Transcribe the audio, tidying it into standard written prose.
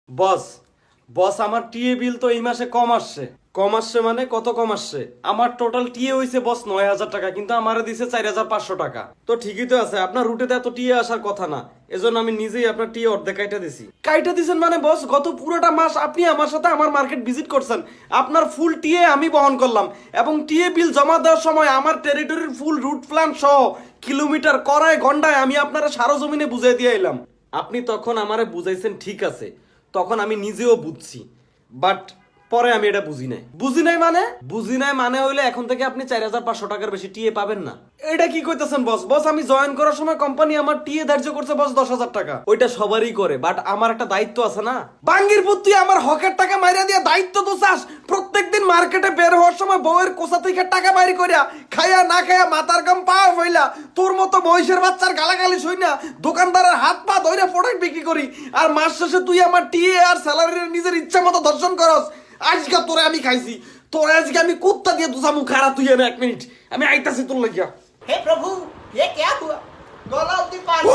বস বস আমার টিএ বিল তো এই মাসে কম আসছে মানে কত কম আসছে? আমার টোটাল টিএ হইছে বস 9,000 টাকা, কিন্তু আমারে দিছে 4,500 টাকা। তো ঠিকই তো আছে, আপনার রুটেতে এত টিএ আসার কথা না, এজন্য আমি নিজেই আপনার টিএ অর্ধেক কাইটা দিছি। কাইটা দিছেন মানে বস, গত পুরোটা মাস আপনি আমার সাথে আমার মার্কেট ভিজিট করছেন, আপনার ফুল টিএ আমি বহন করলাম, এবং টিএ বিল জমা দেওয়ার সময় আমার টেরিটরির ফুল রুট প্ল্যান সহ কিলোমিটার করায় ঘন্টায় আমি আপনারা সারজমিনে বুঝাই দিয়ে এলাম। আপনি তখন আমারে বুঝাইছেন, ঠিক আছে, তখন আমি নিজেও বুঝছি, বাট পরে আমি এটা বুঝি নাই মানে হইলে এখন থেকে আপনি 4,500 টাকার বেশি টিএ পাবেন না। এটা কি কইতেছেন বস? বস আমি জয়েন করার সময় কোম্পানি আমার টিএ ধার্য করছে বস 10,000 টাকা। ওইটা সবারই করে, বাট আমার একটা দায়িত্ব আছে না। বাঙ্গির পুত, তুই আমার হকের টাকা মাইরা দিয়া দায়িত্ব তো চাস? প্রত্যেকদিন মার্কেটে বের হওয়ার সময় বউয়ের কোষা থেকে টাকা বাইরে করিয়া খাইয়া না খাইয়া মাথার গাম পাওয়া হইলা তোর মতো মহিষের বাচ্চার গালাগালি শুই না দোকানদারের হাত পা ধরে প্রোডাক্ট বিক্রি করি, আর মাস শেষে তুই আমার টিএ আর স্যালারি নিজের ইচ্ছা মতো দর্শন করস। আজকে তোরে আমি খাইছি, তোরে আজকে আমি কুত্তা দিয়ে দুসামু খারা। তুই আমি 1 মিনিট, আমি আইতাছি তোর লাগিয়া। हे प्रभु, ये क्या हुआ? गला उतनी पानी